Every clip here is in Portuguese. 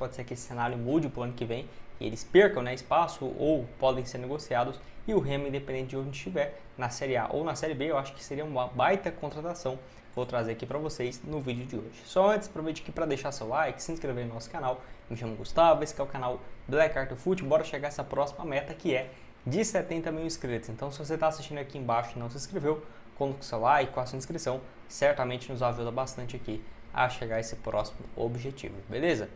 pode ser que esse cenário mude para o ano que vem e eles percam, né, espaço ou podem ser negociados. E o Remo, independente de onde estiver, na Série A ou na Série B, eu acho que seria uma baita contratação. Vou trazer aqui para vocês no vídeo de hoje. Só antes, aproveite aqui para deixar seu like, se inscrever no nosso canal. Me chamo Gustavo, esse é o canal Black Art Foot. Bora chegar a essa próxima meta que é de 70 mil inscritos. Então, se você está assistindo aqui embaixo e não se inscreveu, coloque seu like, com a sua inscrição, certamente nos ajuda bastante aqui a chegar a esse próximo objetivo, beleza?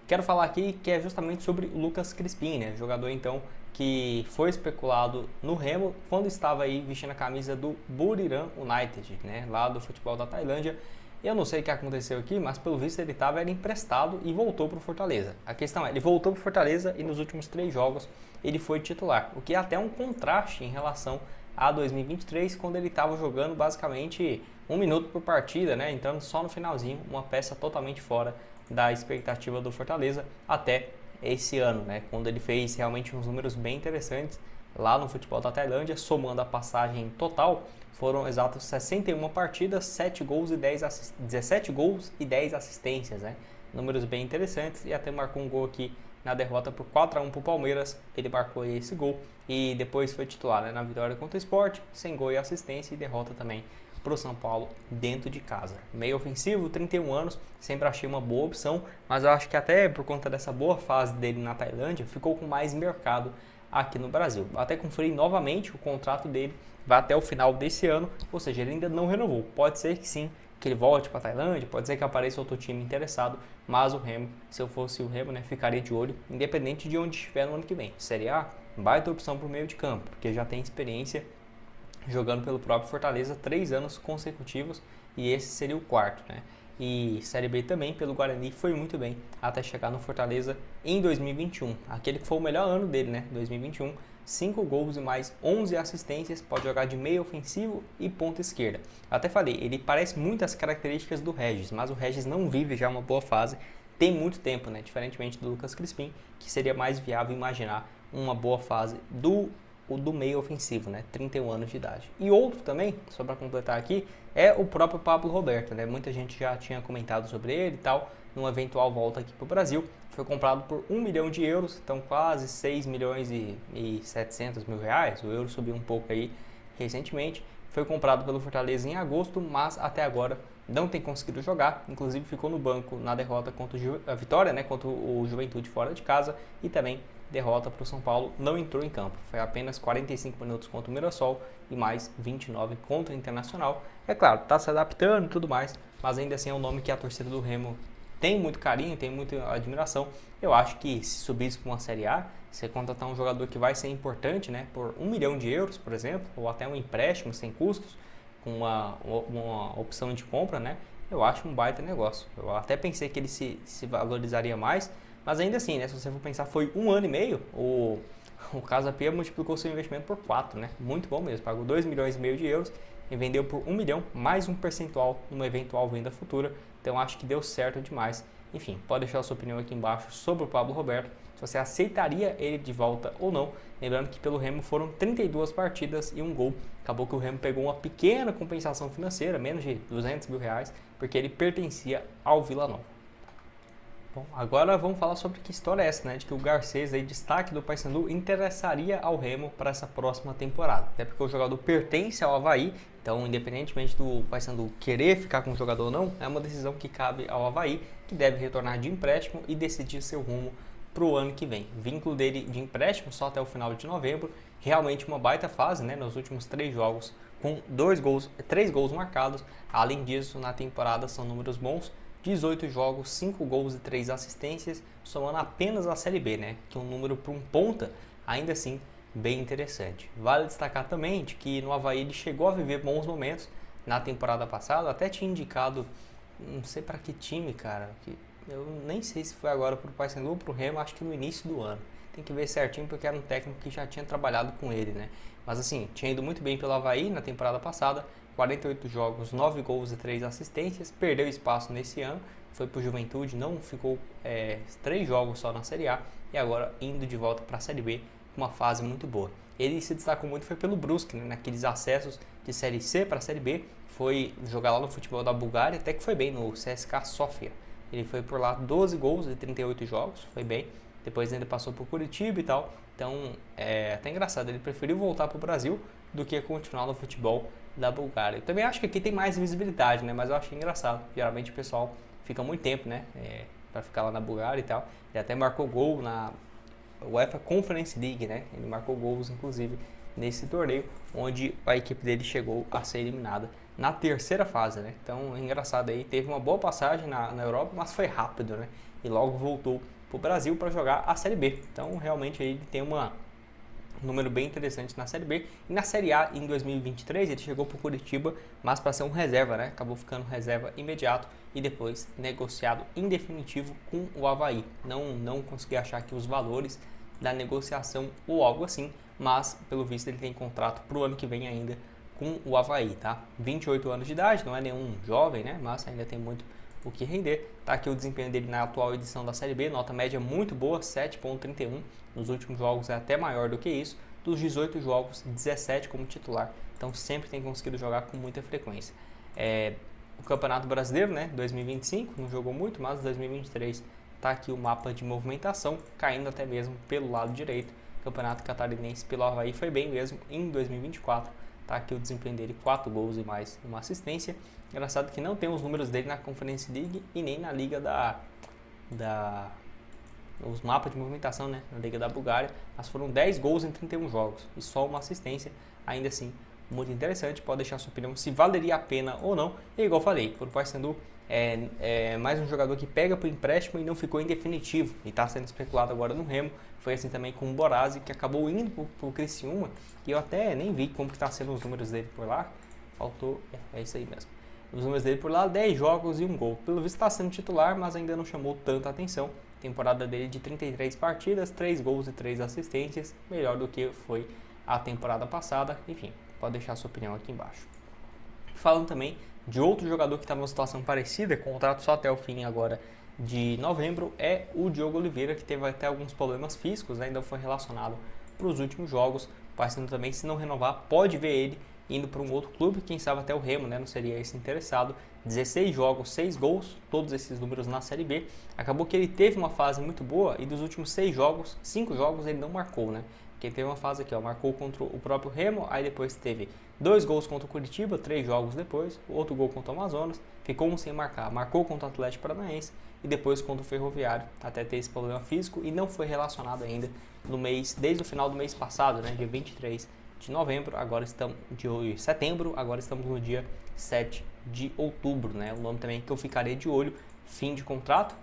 Quero falar aqui que é justamente sobre o Lucas Crispim, né? Jogador então que foi especulado no Remo quando estava aí vestindo a camisa do Buriram United, né? Lá do futebol da Tailândia. Eu não sei o que aconteceu aqui, mas pelo visto ele estava emprestado e voltou para o Fortaleza. A questão é, ele voltou para o Fortaleza e nos últimos 3 jogos ele foi titular, o que é até um contraste em relação a 2023, quando ele estava jogando basicamente 1 minuto por partida, né? Entrando só no finalzinho, uma peça totalmente fora da expectativa do Fortaleza até esse ano, né? Quando ele fez realmente uns números bem interessantes lá no futebol da Tailândia, somando a passagem total, foram exatos 61 partidas, 17 gols e 10 assistências, né? Números bem interessantes, e até marcou um gol aqui na derrota por 4-1 para o Palmeiras. Ele marcou esse gol e depois foi titular, né, na vitória contra o Sport, sem gol e assistência, e derrota também para o São Paulo dentro de casa. Meio ofensivo, 31 anos, sempre achei uma boa opção, mas eu acho que até por conta dessa boa fase dele na Tailândia, ficou com mais mercado aqui no Brasil. Até conferir novamente, o contrato dele vai até o final desse ano, ou seja, ele ainda não renovou. Pode ser que sim, que ele volte para a Tailândia, pode ser que apareça outro time interessado, mas o Remo, se eu fosse o Remo, né, ficaria de olho, independente de onde estiver no ano que vem. Série A, baita opção para o meio de campo, porque já tem experiência jogando pelo próprio Fortaleza 3 anos consecutivos, e esse seria o 4º, né? E Série B também, pelo Guarani, foi muito bem até chegar no Fortaleza em 2021, aquele que foi o melhor ano dele, né? 2021, 5 gols e mais 11 assistências, pode jogar de meio ofensivo e ponta esquerda. Até falei, ele parece muito as características do Regis, mas o Regis não vive já uma boa fase, tem muito tempo, né? Diferentemente do Lucas Crispim, que seria mais viável imaginar uma boa fase do meio ofensivo, né? 31 anos de idade. E outro também, só para completar aqui, é o próprio Pablo Roberto, né? Muita gente já tinha comentado sobre ele e tal, numa eventual volta aqui para o Brasil. Foi comprado por 1 milhão de euros, então quase 6 milhões e 700 mil reais. O euro subiu um pouco aí recentemente. Foi comprado pelo Fortaleza em agosto, mas até agora não tem conseguido jogar. Inclusive ficou no banco na derrota contra a vitória, né? Contra o Juventude fora de casa, e também derrota para o São Paulo, não entrou em campo. Foi apenas 45 minutos contra o Mirassol e mais 29 contra o Internacional. É claro, está se adaptando e tudo mais, mas ainda assim é um nome que a torcida do Remo tem muito carinho, tem muita admiração. Eu acho que se subisse para uma Série A, você contratar um jogador que vai ser importante, né, por 1 milhão de euros, por exemplo, ou até um empréstimo sem custos, com uma opção de compra, né, eu acho um baita negócio. Eu até pensei que ele se valorizaria mais, mas ainda assim, né, se você for pensar, foi 1 ano e meio, o Casa Pia multiplicou seu investimento por 4, né, muito bom mesmo, pagou 2 milhões e meio de euros e vendeu por 1 milhão, mais um percentual numa eventual venda futura, então acho que deu certo demais. Enfim, pode deixar a sua opinião aqui embaixo sobre o Pablo Roberto, se você aceitaria ele de volta ou não. Lembrando que pelo Remo foram 32 partidas e 1 gol. Acabou que o Remo pegou uma pequena compensação financeira, menos de 200 mil reais, porque ele pertencia ao Vila Nova. Bom, agora vamos falar sobre que história é essa, né? De que o Garcês, aí, destaque do Paysandu, interessaria ao Remo para essa próxima temporada. Até porque o jogador pertence ao Avaí, então independentemente do Paysandu querer ficar com o jogador ou não, é uma decisão que cabe ao Avaí, que deve retornar de empréstimo e decidir seu rumo para o ano que vem. Vínculo dele de empréstimo só até o final de novembro, realmente uma baita fase, né? Nos últimos 3 jogos, com 3 gols marcados. Além disso, na temporada são números bons. 18 jogos, 5 gols e 3 assistências, somando apenas a Série B, né? Que é um número para um ponta, ainda assim, bem interessante. Vale destacar também de que no Avaí ele chegou a viver bons momentos na temporada passada, até tinha indicado, não sei para que time, cara, que eu nem sei se foi agora para o Paysandu ou para o Remo, acho que no início do ano. Tem que ver certinho porque era um técnico que já tinha trabalhado com ele, né? Mas assim, tinha ido muito bem pelo Avaí na temporada passada, 48 jogos, 9 gols e 3 assistências, perdeu espaço nesse ano, foi para o Juventude, não ficou 3 jogos só na Série A, e agora indo de volta para a Série B, uma fase muito boa. Ele se destacou muito foi pelo Brusque, né, naqueles acessos de Série C para a Série B, foi jogar lá no futebol da Bulgária, até que foi bem no CSKA Sofia. Ele foi por lá 12 gols em 38 jogos, foi bem. Depois ainda passou por Curitiba e tal. Então, é até engraçado, ele preferiu voltar para o Brasil do que continuar no futebol da Bulgária. Eu também acho que aqui tem mais visibilidade, né? Mas eu achei engraçado. Geralmente o pessoal fica muito tempo, né? Para ficar lá na Bulgária e tal. Ele até marcou gol na UEFA Conference League, né? Ele marcou gols, inclusive, nesse torneio, onde a equipe dele chegou a ser eliminada na terceira fase, né? Então, é engraçado aí, teve uma boa passagem na Europa, mas foi rápido, né? E logo voltou para o Brasil para jogar a Série B. Então, realmente, ele tem um número bem interessante na Série B. E na Série A, em 2023, ele chegou para o Curitiba, mas para ser um reserva, né? Acabou ficando reserva imediato e depois negociado em definitivo com o Avaí. Não consegui achar aqui os valores da negociação ou algo assim, mas pelo visto ele tem contrato para o ano que vem ainda com o Avaí, tá? 28 anos de idade, não é nenhum jovem, né? Mas ainda tem muito o que render. Tá aqui o desempenho dele na atual edição da Série B, nota média muito boa, 7.31. Nos últimos jogos é até maior do que isso. Dos 18 jogos, 17 como titular. Então sempre tem conseguido jogar com muita frequência. O Campeonato Brasileiro, né? 2025, não jogou muito, mas 2023 tá aqui o mapa de movimentação, caindo até mesmo pelo lado direito. Campeonato Catarinense pelo Avaí foi bem mesmo em 2024. Tá aqui o desempenho dele, 4 gols e mais uma assistência. Engraçado que não tem os números dele na Conference League e nem na Liga os mapas de movimentação, né, na Liga da Bulgária, mas foram 10 gols em 31 jogos e só uma assistência. Ainda assim, muito interessante, pode deixar sua opinião se valeria a pena ou não. E igual falei, por Paysandu é mais um jogador que pega para o empréstimo e não ficou em definitivo e está sendo especulado agora no Remo. Foi assim também com o Borazzi, que acabou indo para o Criciúma, e eu até nem vi como que está sendo os números dele por lá. Faltou, é isso aí mesmo. Os números dele por lá, 10 jogos e 1 gol. Pelo visto está sendo titular, mas ainda não chamou tanta atenção. Temporada dele de 33 partidas, 3 gols e 3 assistências, melhor do que foi a temporada passada. Enfim, pode deixar a sua opinião aqui embaixo. Falando também de outro jogador que está numa situação parecida, contrato só até o fim agora de novembro, é o Diogo Oliveira, que teve até alguns problemas físicos, né? Ainda foi relacionado para os últimos jogos. O Paysandu também, se não renovar, pode ver ele indo para um outro clube, quem sabe até o Remo, né? Não seria esse interessado. 16 jogos, 6 gols, todos esses números na Série B. Acabou que ele teve uma fase muito boa e dos últimos 6 jogos, 5 jogos ele não marcou, né? Porque teve uma fase aqui, ó, marcou contra o próprio Remo, aí depois teve 2 gols contra o Curitiba, 3 jogos depois, outro gol contra o Amazonas, ficou um sem marcar, marcou contra o Atlético Paranaense e depois contra o Ferroviário, até ter esse problema físico e não foi relacionado ainda no mês, desde o final do mês passado, né, dia 23 de novembro, agora estamos de setembro, agora estamos no dia 7 de outubro, né? O nome também que eu ficaria de olho, fim de contrato,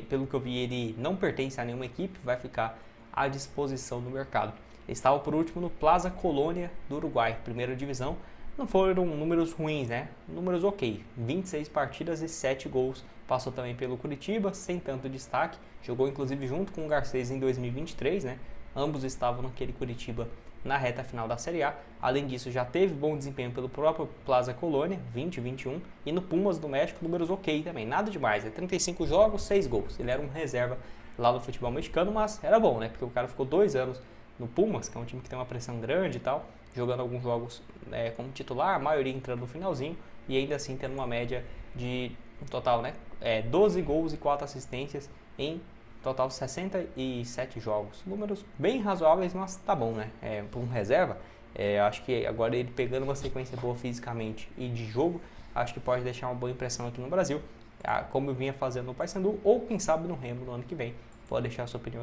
pelo que eu vi ele não pertence a nenhuma equipe, vai ficar à disposição do mercado. Ele estava por último no Plaza Colônia do Uruguai, primeira divisão. Não foram números ruins, né? Números ok, 26 partidas e 7 gols. Passou também pelo Curitiba, sem tanto destaque. Jogou inclusive junto com o Garcês em 2023, né? Ambos estavam naquele Curitiba na reta final da Série A. Além disso, já teve bom desempenho pelo próprio Plaza Colônia, 20-21, e no Pumas do México, números ok também, nada demais, 35 jogos, 6 gols. Ele era um reserva lá no futebol mexicano, mas era bom, né? Porque o cara ficou 2 anos no Pumas, que é um time que tem uma pressão grande e tal, jogando alguns jogos como titular, a maioria entrando no finalzinho, e ainda assim tendo uma média de, no total, né? 12 gols e 4 assistências em total 67 jogos. Números bem razoáveis, mas tá bom, né? Para um reserva, acho que agora ele pegando uma sequência boa fisicamente e de jogo, acho que pode deixar uma boa impressão aqui no Brasil, como eu vinha fazendo no Paysandu, ou quem sabe no Remo no ano que vem. Pode deixar a sua opinião aqui.